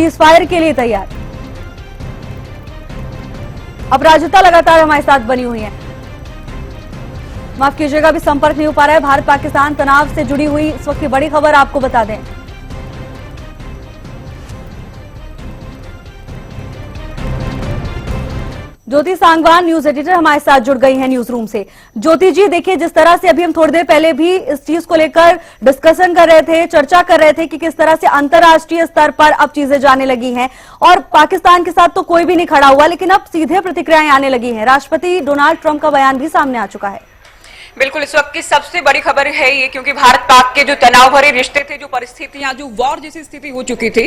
Cease fire के लिए तैयार। अपराजिता लगातार हमारे साथ बनी हुई है, माफ कीजिएगा अभी संपर्क नहीं हो पा रहा है। भारत पाकिस्तान तनाव से जुड़ी हुई इस वक्त की बड़ी खबर आपको बता दें। ज्योति सांगवान न्यूज एडिटर हमारे साथ जुड़ गई हैं न्यूज रूम से। ज्योति जी, देखिए जिस तरह से अभी हम थोड़ी देर पहले भी इस चीज को लेकर डिस्कशन कर रहे थे, चर्चा कर रहे थे कि किस तरह से अंतर्राष्ट्रीय स्तर पर अब चीजें जाने लगी हैं और पाकिस्तान के साथ तो कोई भी नहीं खड़ा हुआ, लेकिन अब सीधे प्रतिक्रियाएं आने लगी हैं। राष्ट्रपति डोनाल्ड ट्रंप का बयान भी सामने आ चुका है। बिल्कुल, इस वक्त की सबसे बड़ी खबर है ये, क्योंकि भारत पाक के जो तनाव भरे रिश्ते थे, जो परिस्थितियां, जो वॉर जैसी स्थिति हो चुकी थी,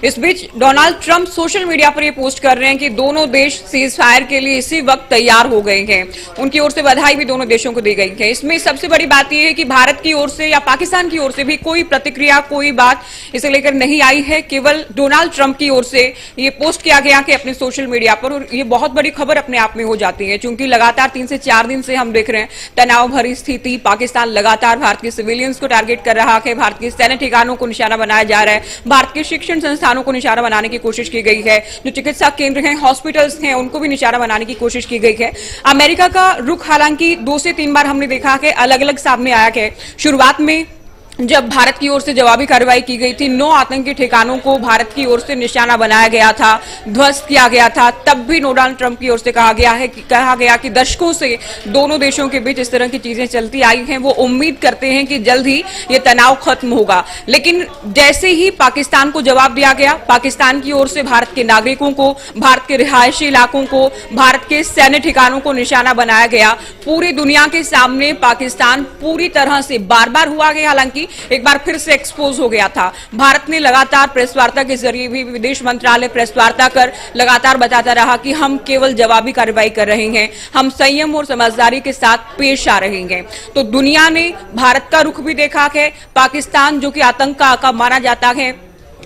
इस बीच डोनाल्ड ट्रंप सोशल मीडिया पर ये पोस्ट कर रहे हैं कि दोनों देश सीज फायर के लिए इसी वक्त तैयार हो गए हैं। उनकी ओर से बधाई भी दोनों देशों को दी गई है। इसमें सबसे बड़ी बात यह है कि भारत की ओर से या पाकिस्तान की ओर से भी कोई प्रतिक्रिया, कोई बात इसे लेकर नहीं आई है। केवल डोनाल्ड ट्रंप की ओर से ये पोस्ट किया गया कि अपने सोशल मीडिया पर, और ये बहुत बड़ी खबर अपने आप में हो जाती है, क्योंकि लगातार 3 से 4 दिन से हम देख रहे हैं तनाव भरी स्थिति। पाकिस्तान लगातार भारत के सिविलियंस को टारगेट कर रहा है, भारत के सैन्य ठिकानों को निशाना बनाया जा रहा है, भारत के शिक्षण संस्थानों को निशाना बनाने की कोशिश की गई है, जो चिकित्सा केंद्र हैं, हॉस्पिटल्स हैं, उनको भी निशाना बनाने की कोशिश की गई है। अमेरिका का रुख हालांकि 2 से 3 बार हमने देखा कि अलग अलग सामने आया है। शुरुआत में जब भारत की ओर से जवाबी कार्रवाई की गई थी, 9 आतंकी ठिकानों को भारत की ओर से निशाना बनाया गया था, ध्वस्त किया गया था, तब भी डोनाल्ड ट्रंप की ओर से कहा गया कि दशकों से दोनों देशों के बीच इस तरह की चीजें चलती आई हैं। वो उम्मीद करते हैं कि जल्द ही ये तनाव खत्म होगा। लेकिन जैसे ही पाकिस्तान को जवाब दिया गया, पाकिस्तान की ओर से भारत के नागरिकों को, भारत के रिहायशी इलाकों को, भारत के सैन्य ठिकानों को निशाना बनाया गया। पूरी दुनिया के सामने पाकिस्तान पूरी तरह से बार-बार हुआ गया, हालांकि एक बार फिर से एक्सपोज हो गया था। भारत ने लगातार प्रेस वार्ता के जरिए भी, विदेश मंत्रालय प्रेस वार्ता कर लगातार बताता रहा कि हम केवल जवाबी कार्रवाई कर रहे हैं, हम संयम और समझदारी के साथ पेश आ रहे हैं। तो दुनिया ने भारत का रुख भी देखा है। पाकिस्तान, जो कि आतंक का आका माना जाता है,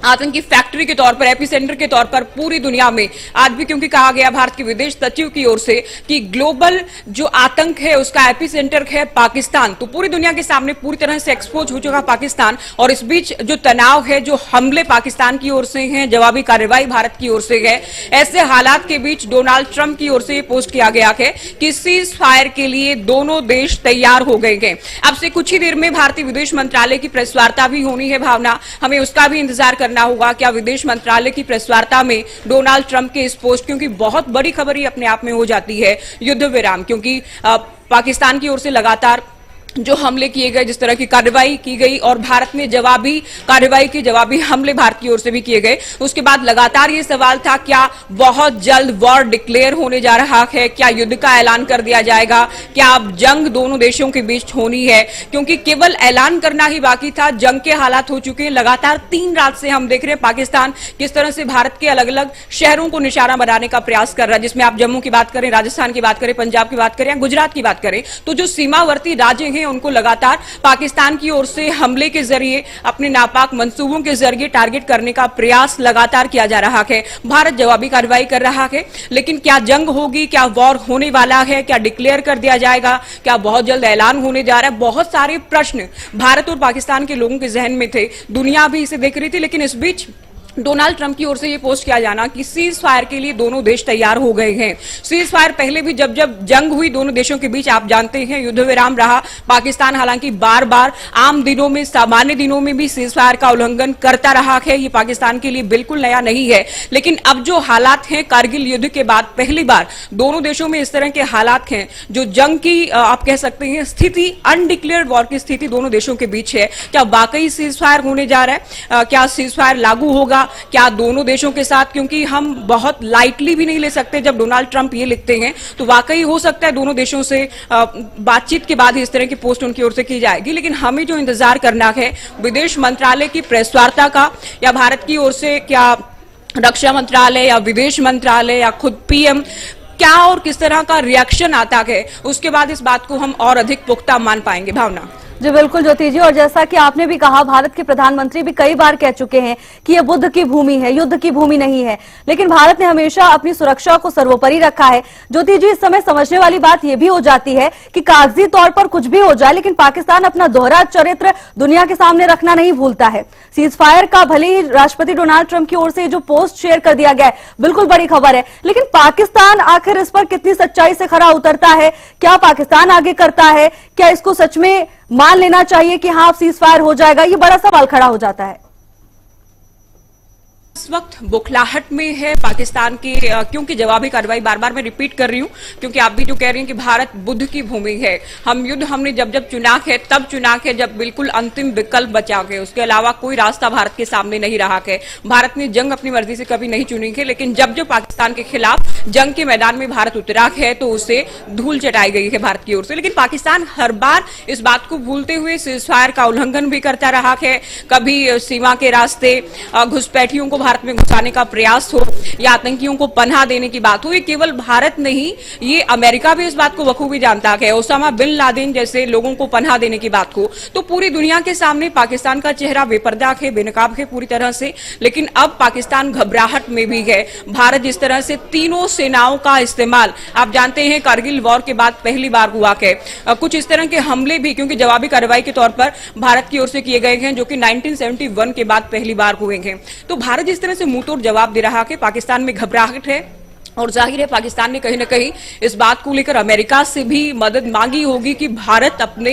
आतंकी फैक्ट्री के तौर पर, एपिसेंटर के तौर पर पूरी दुनिया में आज भी, क्योंकि कहा गया भारत के विदेश सचिव की ओर से कि ग्लोबल जो आतंक है उसका एपिसेंटर है पाकिस्तान, तो पूरी दुनिया के सामने पूरी तरह से एक्सपोज हो चुका पाकिस्तान। और इस बीच जो तनाव है, जो हमले पाकिस्तान की ओर से हैं, जवाबी कार्रवाई भारत की ओर से है, ऐसे हालात के बीच डोनाल्ड ट्रंप की ओर से पोस्ट किया गया है कि सीज फायर के लिए दोनों देश तैयार हो गए हैं। अब से कुछ ही देर में भारतीय विदेश मंत्रालय की प्रेस वार्ता भी होनी है भावना, हमें उसका भी इंतजार करना होगा। क्या विदेश मंत्रालय की प्रेस वार्ता में डोनाल्ड ट्रंप के इस पोस्ट, क्योंकि बहुत बड़ी खबर ही अपने आप में हो जाती है, युद्ध विराम, क्योंकि पाकिस्तान की ओर से लगातार जो हमले किए गए, जिस तरह की कार्रवाई की गई और भारत ने जवाबी कार्रवाई की, जवाबी हमले भारत की ओर से भी किए गए, उसके बाद लगातार ये सवाल था क्या बहुत जल्द वॉर डिक्लेयर होने जा रहा है, क्या युद्ध का ऐलान कर दिया जाएगा, क्या अब जंग दोनों देशों के बीच होनी है, क्योंकि केवल ऐलान करना ही बाकी था। जंग के हालात हो चुके हैं। लगातार 3 रात से हम देख रहे हैं पाकिस्तान किस तरह से भारत के अलग अलग शहरों को निशाना बनाने का प्रयास कर रहा है, जिसमें आप जम्मू की बात करें, राजस्थान की बात करें, पंजाब की बात करें या गुजरात की बात करें, तो जो सीमावर्ती राज्य हैं उनको लगातार पाकिस्तान की ओर से हमले के जरिए, अपने नापाक मंसूबों के जरिए टारगेट करने का प्रयास लगातार किया जा रहा है। भारत जवाबी कार्रवाई कर रहा है, लेकिन क्या जंग होगी, क्या वॉर होने वाला है, क्या डिक्लेयर कर दिया जाएगा, क्या बहुत जल्द ऐलान होने जा रहा है, बहुत सारे प्रश्न भारत और पाकिस्तान के लोगों के जहन में थे। दुनिया भी इसे देख रही थी, लेकिन इस बीच डोनाल्ड ट्रंप की ओर से ये पोस्ट किया जाना कि सीज फायर के लिए दोनों देश तैयार हो गए हैं। सीज फायर पहले भी जब जंग हुई दोनों देशों के बीच, आप जानते हैं, युद्ध विराम रहा। पाकिस्तान हालांकि बार-बार आम दिनों में, सामान्य दिनों में भी सीज फायर का उल्लंघन करता रहा है। ये पाकिस्तान के लिए बिल्कुल नया नहीं है, लेकिन अब जो हालात हैं, कारगिल युद्ध के बाद पहली बार दोनों देशों में इस तरह के हालात हैं, जो जंग की आप कह सकते हैं स्थिति, अनडिक्लेयर्ड वॉर की स्थिति दोनों देशों के बीच है। क्या वाकई सीज फायर होने जा रहा है? क्या सीज फायर लागू होगा? क्या दोनों देशों के साथ, क्योंकि हम बहुत लाइटली भी नहीं ले सकते जब डोनाल्ड ट्रंप ये लिखते हैं, तो वाकई हो सकता है दोनों देशों से बातचीत के बाद ही इस तरह की पोस्ट उनकी ओर से की जाएगी। लेकिन हमें जो इंतजार करना है विदेश मंत्रालय की प्रेस वार्ता का, या भारत की ओर से क्या रक्षा मंत्रालय या विदेश मंत्रालय या खुद पीएम क्या और किस तरह का रिएक्शन आता है, उसके बाद इस बात को हम और अधिक पुख्ता मान पाएंगे। भावना, जी बिल्कुल ज्योति जी, और जैसा कि आपने भी कहा, भारत के प्रधानमंत्री भी कई बार कह चुके हैं कि यह बुद्ध की भूमि है, युद्ध की भूमि नहीं है, लेकिन भारत ने हमेशा अपनी सुरक्षा को सर्वोपरि रखा है। ज्योति जी, इस समय समझने वाली बात यह भी हो जाती है कि कागजी तौर पर कुछ भी हो जाए, लेकिन पाकिस्तान अपना दोहरा चरित्र दुनिया के सामने रखना नहीं भूलता है। सीज फायर का भले ही राष्ट्रपति डोनाल्ड ट्रंप की ओर से जो पोस्ट शेयर कर दिया गया है, बिल्कुल बड़ी खबर है, लेकिन पाकिस्तान आखिर इस पर कितनी सच्चाई से खरा उतरता है? क्या पाकिस्तान आगे करता है? क्या इसको सच में मान लेना चाहिए कि हाँ, सीज फायर हो जाएगा? ये बड़ा सवाल खड़ा हो जाता है। इस वक्त बुखलाहट में है पाकिस्तान की, क्योंकि जवाबी कार्रवाई, बार बार मैं रिपीट कर रही हूं, क्योंकि आप भी जो कह रही हैं कि भारत बुद्ध की भूमि है। हम युद्ध हमने जब जब चुना है, तब चुना है जब बिल्कुल अंतिम विकल्प बचा के, उसके अलावा कोई रास्ता भारत के सामने नहीं रहा है। भारत ने जंग अपनी मर्जी से कभी नहीं चुनी है, लेकिन जब जब पाकिस्तान के खिलाफ जंग के मैदान में भारत उतरा है तो उसे धूल चटाई गई है भारत की ओर से। लेकिन पाकिस्तान हर बार इस बात को भूलते हुए सीज फायर का उल्लंघन भी करता रहा है। कभी सीमा के रास्ते घुसपैठियों को भारत में घुसाने का प्रयास हो या आतंकियों को पनाह देने की बात हो, ये केवल भारत नहीं, ये अमेरिका भी इस बात को बखूबी जानता है। ओसामा बिन लादेन जैसे लोगों को पनाह देने की बात को, तो पूरी दुनिया के सामने पाकिस्तान का चेहरा बेपर्दा है, बेनकाब है पूरी तरह से। लेकिन अब पाकिस्तान घबराहट में भी है। भारत जिस तरह से तीनों सेनाओं का इस्तेमाल, आप जानते हैं कारगिल वॉर के बाद पहली बार हुआ है। कुछ इस तरह के हमले भी, क्योंकि जवाबी कार्रवाई के तौर पर भारत की ओर से किए गए हैं, जो कि 1971 के बाद पहली बार हुए हैं। तो भारत जिस तरह से मुंहतोड़ जवाब दे रहा है, पाकिस्तान में घबराहट है। और जाहिर है पाकिस्तान ने कहीं ना कहीं इस बात को लेकर अमेरिका से भी मदद मांगी होगी कि भारत अपने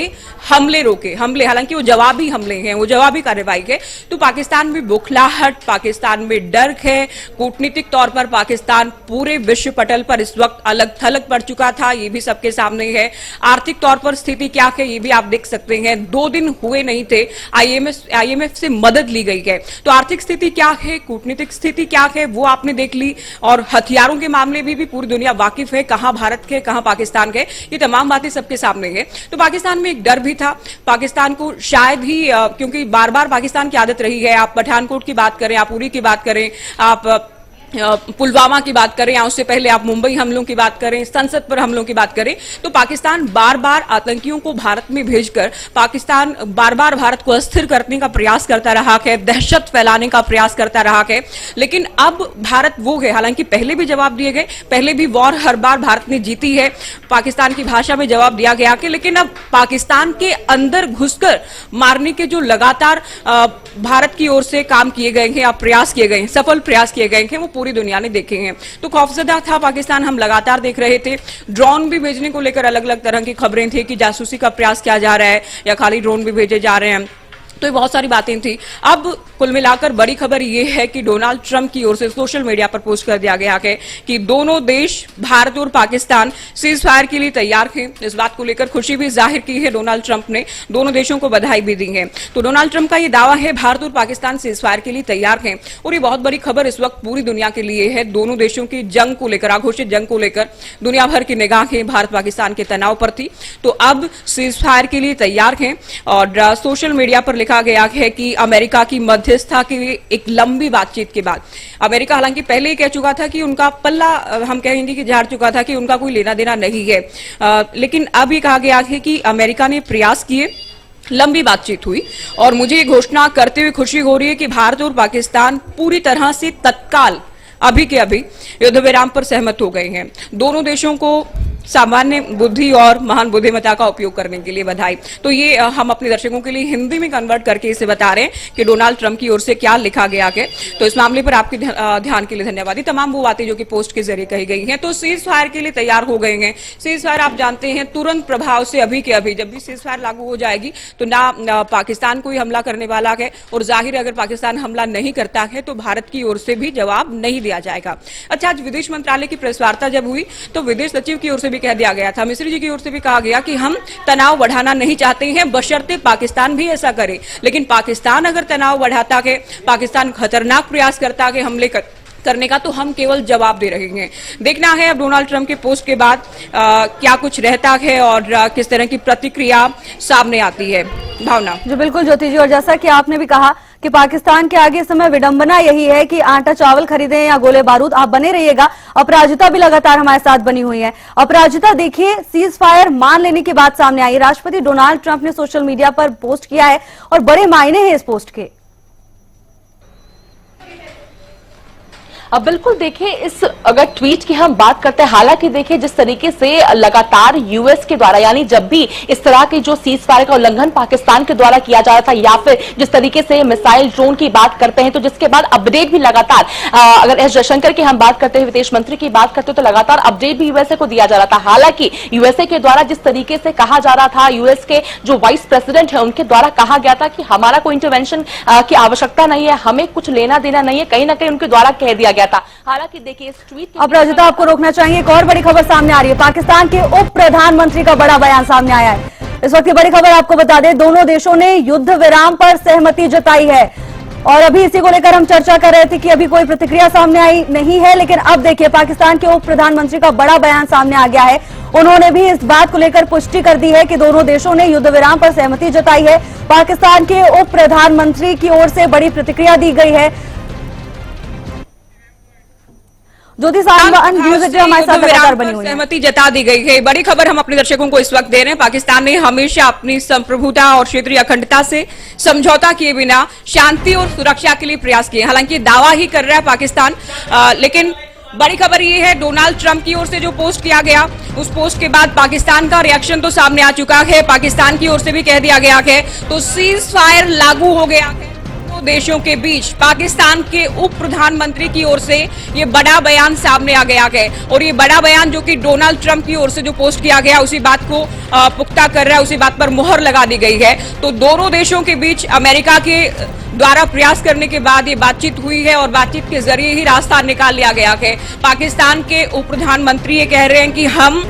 हमले रोके। हमले, हालांकि वो जवाबी हमले हैं, वो जवाबी कार्रवाई है। तो पाकिस्तान में बुखलाहट, पाकिस्तान में डर है। कूटनीतिक तौर पर पाकिस्तान पूरे विश्व पटल पर इस वक्त अलग थलग पड़ चुका था, ये भी सबके सामने है। आर्थिक तौर पर स्थिति क्या है, ये भी आप देख सकते हैं। 2 दिन हुए नहीं थे, IMF से मदद ली गई है। तो आर्थिक स्थिति क्या है, कूटनीतिक स्थिति क्या है, वो आपने देख ली। और हथियारों के मामले में भी पूरी दुनिया वाकिफ है, कहां भारत के, कहां पाकिस्तान के, ये तमाम बातें सबके सामने है। तो पाकिस्तान में एक डर भी था। पाकिस्तान को शायद ही, क्योंकि बार बार पाकिस्तान की आदत रही है, आप पठानकोट की बात करें, आप उरी की बात करें, आप पुलवामा की बात करें, या उससे पहले आप मुंबई हमलों की बात करें, संसद पर हमलों की बात करें, तो पाकिस्तान बार बार आतंकियों को भारत में भेजकर पाकिस्तान बार बार भारत को अस्थिर करने का प्रयास करता रहा है, दहशत फैलाने का प्रयास करता रहा है। लेकिन अब भारत वो है, हालांकि पहले भी जवाब दिए गए, पहले भी वॉर हर बार भारत ने जीती है, पाकिस्तान की भाषा में जवाब दिया गया कि, लेकिन अब पाकिस्तान के अंदर घुसकर मारने के जो लगातार भारत की ओर से काम किए गए हैं, प्रयास किए गए हैं, सफल प्रयास किए गए हैं, वो पूरी दुनिया ने देखे हैं। तो खौफजदा था पाकिस्तान, हम लगातार देख रहे थे। ड्रोन भी भेजने को लेकर अलग अलग तरह की खबरें थी कि जासूसी का प्रयास किया जा रहा है या खाली ड्रोन भी भेजे जा रहे हैं, तो ये बहुत सारी बातें थी। अब कुल मिलाकर बड़ी खबर यह है कि डोनाल्ड ट्रंप की ओर से सोशल मीडिया पर पोस्ट कर दिया गया है कि दोनों देश, भारत और पाकिस्तान, सीज फायर के लिए तैयार हैं। इस बात को लेकर खुशी भी जाहिर की है डोनाल्ड ट्रंप ने, दोनों देशों को बधाई भी दी है। तो डोनाल्ड ट्रंप का यह दावा है भारत और पाकिस्तान सीज फायर के लिए तैयार हैं, और ये बहुत बड़ी खबर इस वक्त पूरी दुनिया के लिए है। दोनों देशों की जंग को लेकर, आघोषित जंग को लेकर दुनिया भर की निगाहें भारत पाकिस्तान के तनाव पर थी, तो अब सीज फायर के लिए तैयार हैं। और सोशल मीडिया पर लिखा गया है कि अमेरिका की मध्यस्थता की एक लंबी बातचीत के बाद, अमेरिका हालांकि पहले ही कह चुका था कि उनका पल्ला, हम कहेंगे कि झाड़ चुका था, कि उनका कोई लेना देना नहीं है, लेकिन अब ये कहा गया है कि अमेरिका ने प्रयास किए, लंबी बातचीत हुई, और मुझे ये घोषणा करते हुए खुशी हो रही है कि भारत और पाकिस्तान पूरी तरह से तत्काल, अभी के अभी युद्ध विराम पर सहमत हो गए हैं। दोनों देशों को सामान्य बुद्धि और महान बुद्धिमत्ता का उपयोग करने के लिए बधाई। तो ये हम अपने दर्शकों के लिए हिंदी में कन्वर्ट करके इसे बता रहे हैं कि डोनाल्ड ट्रंप की ओर से क्या लिखा गया है। तो इस मामले पर आपके ध्यान के लिए धन्यवाद। तमाम वो बातें जो कि पोस्ट के जरिए कही गई हैं। तो सीज फायर के लिए तैयार हो गए हैं। सीज फायर आप जानते हैं तुरंत प्रभाव से, अभी के अभी, जब भी सीज फायर लागू हो जाएगी तो ना पाकिस्तान कोई हमला करने वाला है, और जाहिर है अगर पाकिस्तान हमला नहीं करता है तो भारत की ओर से भी जवाब नहीं दिया जाएगा। अच्छा, आज विदेश मंत्रालय की प्रेस वार्ता जब हुई तो विदेश सचिव की ओर से भी कह दिया गया था, मिश्री जी की ओर से भी कहा गया कि हम तनाव बढ़ाना नहीं चाहते हैं, बशर्ते पाकिस्तान भी ऐसा करे। लेकिन पाकिस्तान अगर तनाव बढ़ाता है, पाकिस्तान खतरनाक प्रयास करता है हमले करने का, तो हम केवल जवाब दे रहे हैं। देखना है अब डोनाल्ड ट्रंप के पोस्ट के बाद क्या कुछ रहता है और किस तरह की प्रतिक्रिया सामने आती है। भावना जी बिल्कुल ज्योति जी, और जैसा कि आपने भी कहा कि पाकिस्तान के आगे इस समय विडंबना यही है कि आटा चावल खरीदें या गोले बारूद, आप बने रहिएगा। अपराजिता भी लगातार हमारे साथ बनी हुई है। अपराजिता, देखिए, सीज फायर मान लेने की बात सामने आई। राष्ट्रपति डोनाल्ड ट्रंप ने सोशल मीडिया पर पोस्ट किया है और बड़े मायने हैं इस पोस्ट के। अब बिल्कुल देखिए, इस अगर ट्वीट की हम बात करते हैं, हालांकि देखिए जिस तरीके से लगातार यूएस के द्वारा, यानी जब भी इस तरह की जो सीज फायर का उल्लंघन पाकिस्तान के द्वारा किया जा रहा था, या फिर जिस तरीके से मिसाइल ड्रोन की बात करते हैं, तो जिसके बाद अपडेट भी लगातार, अगर एस जयशंकर की हम बात करते हैं, विदेश मंत्री की बात करते हैं, तो लगातार अपडेट भी यूएसए को दिया जा रहा था। हालांकि यूएसए के द्वारा जिस तरीके से कहा जा रहा था, यूएस के जो वाइस प्रेसिडेंट है उनके द्वारा कहा गया था कि हमारा कोई इंटरवेंशन की आवश्यकता नहीं है, हमें कुछ लेना देना नहीं है, कहीं ना कहीं उनके द्वारा कह दिया गया था। हालांकि देखिए इस ट्वीट अपराजिता, आपको रोकना चाहिए, एक और बड़ी खबर सामने आ रही है। पाकिस्तान के उप प्रधानमंत्री का बड़ा बयान सामने आया है। इस वक्त की बड़ी खबर आपको बता दें, दोनों देशों ने युद्ध विराम पर सहमति जताई है और अभी इसी को लेकर हम चर्चा कर रहे थे कि अभी कोई प्रतिक्रिया सामने आई नहीं है, लेकिन अब देखिए पाकिस्तान के उप प्रधानमंत्री का बड़ा बयान सामने आ गया है। उन्होंने भी इस बात को लेकर पुष्टि कर दी है कि दोनों देशों ने युद्ध विराम पर सहमति जताई है। पाकिस्तान के उप प्रधानमंत्री की ओर से बड़ी प्रतिक्रिया दी गई है। ज्योति सालमान न्यूज़ एटीन हमारे साथ लगातार बनी हुई है। सहमति जता दी गई है। बड़ी खबर हम अपने दर्शकों को इस वक्त दे रहे हैं। पाकिस्तान ने हमेशा अपनी संप्रभुता और क्षेत्रीय अखंडता से समझौता किए बिना शांति और सुरक्षा के लिए प्रयास किए। हालांकि दावा ही कर रहा है पाकिस्तान, लेकिन बड़ी खबर ये है, डोनाल्ड ट्रंप की ओर से जो पोस्ट किया गया, उस पोस्ट के बाद पाकिस्तान का रिएक्शन तो सामने आ चुका है। पाकिस्तान की ओर से भी कह दिया गया है तो सीज फायर लागू हो गया है देशों के बीच। पाकिस्तान के उप प्रधानमंत्री की ओर से ये बड़ा बयान सामने आ गया है और ये बड़ा बयान जो कि डोनाल्ड ट्रंप की ओर से जो पोस्ट किया गया उसी बात को पुख्ता कर रहा है, उसी बात पर मोहर लगा दी गई है। तो दोनों देशों के बीच अमेरिका के द्वारा प्रयास करने के बाद ये बातचीत हुई है और बातचीत के जरिए ही रास्ता निकाल लिया गया है। पाकिस्तान के उप प्रधानमंत्री ये कह रहे हैं कि हम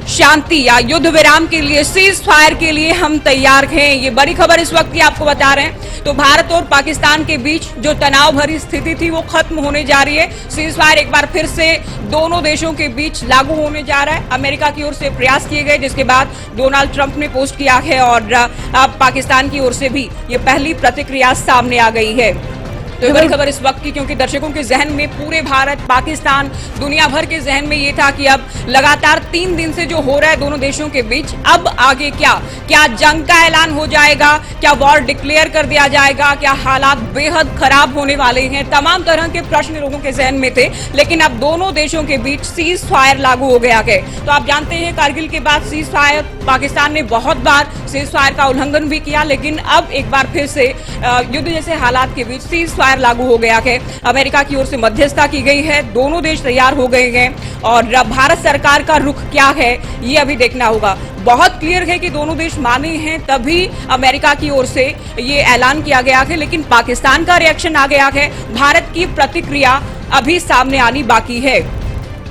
शांति या युद्ध विराम के लिए, सीज फायर के लिए हम तैयार हैं। ये बड़ी खबर इस वक्त की आपको बता रहे हैं। तो भारत और पाकिस्तान के बीच जो तनाव भरी स्थिति थी वो खत्म होने जा रही है। सीज फायर एक बार फिर से दोनों देशों के बीच लागू होने जा रहा है। अमेरिका की ओर से प्रयास किए गए, जिसके बाद डोनाल्ड ट्रंप ने पोस्ट किया है और अब पाकिस्तान की ओर से भी ये पहली प्रतिक्रिया सामने आ गई है। तो ये बड़ी खबर इस वक्त की, क्योंकि दर्शकों के जहन में, पूरे भारत, पाकिस्तान, दुनिया भर के जहन में ये था कि अब लगातार 3 दिन से जो हो रहा है दोनों देशों के बीच, अब आगे क्या जंग का ऐलान हो जाएगा, क्या वॉर डिक्लेयर कर दिया जाएगा, क्या हालात बेहद खराब होने वाले हैं, तमाम तरह के प्रश्न लोगों के जहन में थे। लेकिन अब दोनों देशों के बीच सीज फायर लागू हो गया है। तो आप जानते हैं कारगिल के बाद सीज फायर पाकिस्तान ने बहुत बार सीज फायर का उल्लंघन भी किया, लेकिन अब एक बार फिर से युद्ध जैसे हालात के बीच सीज फायर लागू हो गया है। अमेरिका की ओर से मध्यस्थता की गई है, दोनों देश तैयार हो गए हैं और भारत सरकार का रुख क्या है ये अभी देखना होगा। बहुत क्लियर है कि दोनों देश माने हैं, तभी अमेरिका की ओर से ये ऐलान किया गया है, लेकिन पाकिस्तान का रिएक्शन आ गया है। भारत की प्रतिक्रिया अभी सामने आनी बाकी है।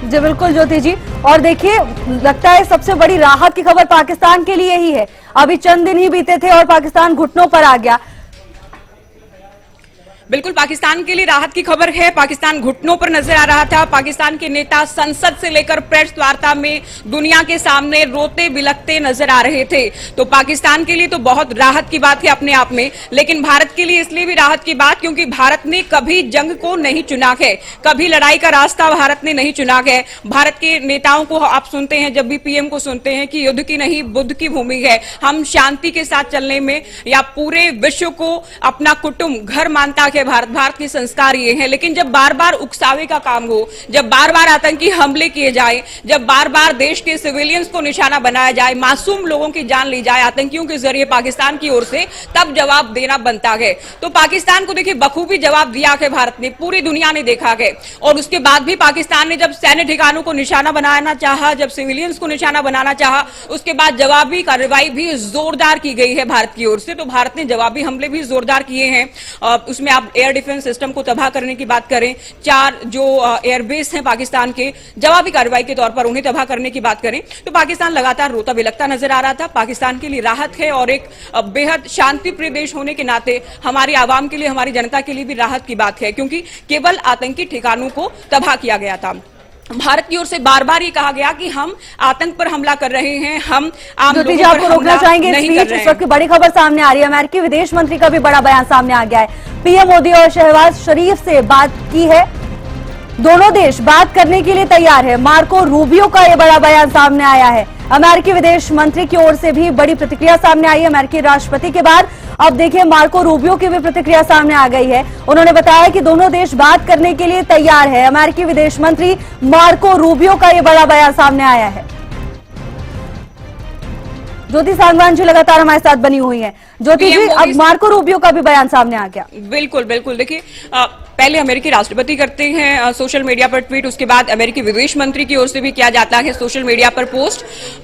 जी बिल्कुल ज्योति जी, और देखिए लगता है सबसे बड़ी राहत की खबर पाकिस्तान के लिए ही है। अभी चंद दिन ही बीते थे और पाकिस्तान घुटनों पर आ गया। बिल्कुल पाकिस्तान के लिए राहत की खबर है। पाकिस्तान घुटनों पर नजर आ रहा था। पाकिस्तान के नेता संसद से लेकर प्रेस वार्ता में दुनिया के सामने रोते बिलखते नजर आ रहे थे। तो पाकिस्तान के लिए तो बहुत राहत की बात है अपने आप में, लेकिन भारत के लिए इसलिए भी राहत की बात क्योंकि भारत ने कभी जंग को नहीं चुना है, कभी लड़ाई का रास्ता भारत ने नहीं चुना है। भारत के नेताओं को आप सुनते हैं, जब भी पीएम को सुनते हैं कि युद्ध की नहीं बुद्ध की भूमि है, हम शांति के साथ चलने में, या पूरे विश्व को अपना कुटुंब घर मानता है भारत के संस्कार ये हैं। लेकिन जब बार बार उकसावे का काम हो, जब बार बार आतंकी हमले किए जाए, जब बार बार देश के सिविलियंस को निशाना बनाया जाए, मासूम लोगों की जान ली जाए आतंकियों के जरिए पाकिस्तान की ओर से, तब जवाब देना बनता है। तो पाकिस्तान को देखिए बखूबी जवाब दिया है भारत ने, पूरी दुनिया ने देखा है। और उसके बाद भी पाकिस्तान ने जब सैन्य ठिकानों को निशाना बनाना चाहा, जब सिविलियंस को निशाना बनाना चाहा, उसके बाद जवाबी कार्रवाई भी जोरदार की गई है भारत की ओर से। तो भारत ने जवाबी हमले भी जोरदार किए हैं। उसमें आप एयर डिफेंस सिस्टम को तबाह करने की बात करें, 4 जो एयरबेस हैं पाकिस्तान के, जवाबी कार्रवाई के तौर पर उन्हें तबाह करने की बात करें, तो पाकिस्तान लगातार रोता बिलखता नजर आ रहा था। पाकिस्तान के लिए राहत है और एक बेहद शांति प्रिय देश होने के नाते हमारी आवाम के लिए, हमारी जनता के लिए भी राहत की बात है, क्योंकि केवल आतंकी ठिकानों को तबाह किया गया था। भारत की ओर से बार बार ये कहा गया कि हम आतंक पर हमला कर रहे हैं, हम आम ज्योति जी लोगों पर आपको रोकना हमला चाहेंगे। नहीं इस कर बीच रहे इस हैं। वक्त की बड़ी खबर सामने आ रही है, अमेरिकी विदेश मंत्री का भी बड़ा बयान सामने आ गया है। पीएम मोदी और शहबाज शरीफ से बात की है, दोनों देश बात करने के लिए तैयार है। मार्को रूबियो का यह बड़ा बयान सामने आया है। अमेरिकी विदेश मंत्री की ओर से भी बड़ी प्रतिक्रिया सामने आई है। अमेरिकी राष्ट्रपति के बाद अब देखिए मार्को रूबियो की भी प्रतिक्रिया सामने आ गई है। उन्होंने बताया कि दोनों देश बात करने के लिए तैयार है। अमेरिकी विदेश मंत्री मार्को रूबियो का यह बड़ा बयान सामने आया है। ज्योति सांगवान जी लगातार हमारे साथ बनी हुई है। ज्योति जी अब मार्को रूबियो का भी बयान सामने आ गया। बिल्कुल बिल्कुल, देखिए पहले अमेरिकी राष्ट्रपति करते हैं सोशल मीडिया पर ट्वीट, उसके बाद अमेरिकी विदेश मंत्री की ओर से भी किया जाता है सोशल मीडिया पर पोस्ट।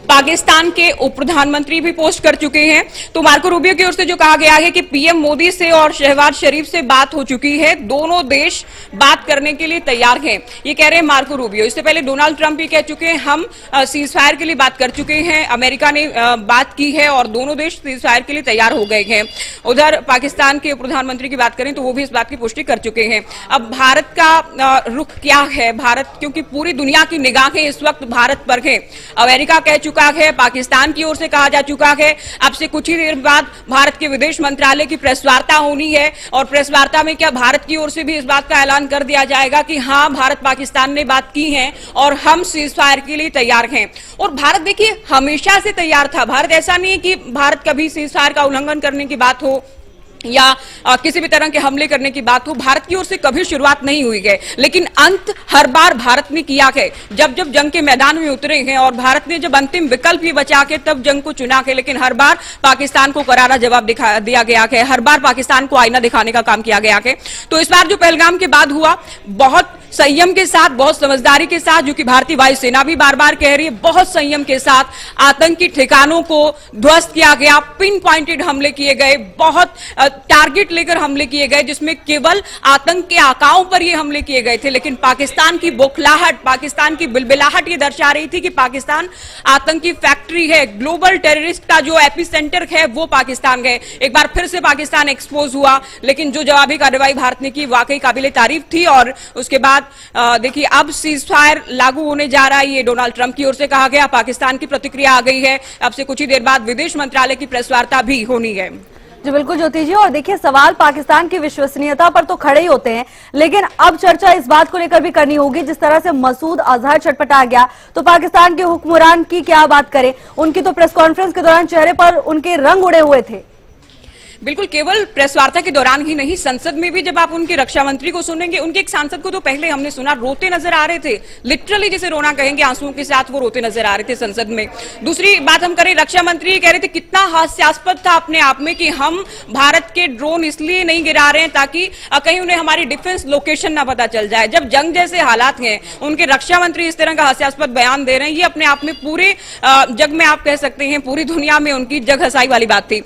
पाकिस्तान के उप प्रधानमंत्री भी पोस्ट कर चुके हैं। तो मार्को रूबियो की ओर से जो कहा गया है कि पीएम मोदी से और शहबाज शरीफ से बात हो चुकी है, दोनों देश बात करने के लिए तैयार हैं, ये कह रहे हैं मार्को रूबियो। इससे पहले डोनाल्ड ट्रंप भी कह चुके हैं हम सीज फायर के लिए बात कर चुके हैं, अमेरिका ने बात की है और दोनों देश सीज फायर के लिए तैयार हो गए हैं। उधर पाकिस्तान के प्रधानमंत्री की बात करें तो वो भी इस बात की पुष्टि कर चुके हैं। अब भारत का रुख क्या है, भारत क्योंकि पूरी दुनिया की निगाहें इस वक्त भारत पर हैं। अमेरिका कह चुका है, पाकिस्तान की ओर से कहा जा चुका है, अब से कुछ ही देर बाद भारत के विदेश मंत्रालय की प्रेस वार्ता होनी है और प्रेस वार्ता में क्या भारत की ओर से भी इस बात का ऐलान कर दिया जाएगा कि हाँ भारत पाकिस्तान ने बात की है और हम सीज फायर के लिए तैयार हैं। और भारत देखिए हमेशा से तैयार था। भारत ऐसा नहीं है कि भारत कभी सीज फायर का उल्लंघन करने की बात हो या किसी भी तरह के हमले करने की बात हो, भारत की ओर से कभी शुरुआत नहीं हुई है, लेकिन अंत हर बार भारत ने किया है। जब जब जंग के मैदान में उतरे हैं और भारत ने जब अंतिम विकल्प ही बचा के तब जंग को चुना है, लेकिन हर बार पाकिस्तान को करारा जवाब दिया गया है, हर बार पाकिस्तान को आईना दिखाने का काम किया गया है। तो इस बार जो पहलगाम के बाद हुआ, बहुत संयम के साथ, बहुत समझदारी के साथ, जो कि भारतीय वायुसेना भी बार बार कह रही है, बहुत संयम के साथ आतंकी ठिकानों को ध्वस्त किया गया, पिन पॉइंटेड हमले किए गए, बहुत टारगेट लेकर हमले किए गए, जिसमें केवल आतंक के आकाओं पर ये हमले किए गए थे। लेकिन पाकिस्तान की बौखलाहट, पाकिस्तान की बिलबिलाहट ये दर्शा रही थी कि पाकिस्तान आतंकी फैक्ट्री है, ग्लोबल टेररिस्ट का जो एपिसेंटर है वो पाकिस्तान है। एक बार फिर से पाकिस्तान एक्सपोज हुआ, लेकिन जो जवाबी कार्रवाई भारत ने की वाकई काबिले तारीफ थी। और उसके बाद देखिए अब सीज फायर लागू होने जा रहा है, ये डोनाल्ड ट्रंप की ओर से कहा गया, पाकिस्तान की प्रतिक्रिया आ गई है। अब से कुछ ही देर बाद विदेश मंत्रालय की प्रेस वार्ता भी होनी है। जी बिल्कुल ज्योति जी, और देखिए सवाल पाकिस्तान की विश्वसनीयता पर तो खड़े ही होते हैं, लेकिन अब चर्चा इस बात को लेकर भी करनी होगी, जिस तरह से मसूद अजहर छटपटा गया तो पाकिस्तान के हुक्मरान की क्या बात करें। उनकी तो प्रेस कॉन्फ्रेंस के दौरान चेहरे पर उनके रंग उड़े हुए थे। बिल्कुल, केवल प्रेस वार्ता के दौरान ही नहीं, संसद में भी जब आप उनके रक्षा मंत्री को सुनेंगे, उनके एक सांसद को तो पहले हमने सुना रोते नजर आ रहे थे, लिटरली जिसे रोना कहेंगे, आंसुओं के साथ वो रोते नजर आ रहे थे संसद में। दूसरी बात हम करें, रक्षा मंत्री कह रहे थे कितना हास्यास्पद था अपने आप में कि हम भारत के ड्रोन इसलिए नहीं गिरा रहे हैं ताकि कहीं उन्हें हमारी डिफेंस लोकेशन ना पता चल जाए। जब जंग जैसे हालात हैं, उनके रक्षा मंत्री इस तरह का हास्यास्पद बयान दे रहे हैं, ये अपने आप में पूरे जग में आप कह सकते हैं पूरी दुनिया में उनकी जग हंसाई वाली बात थी।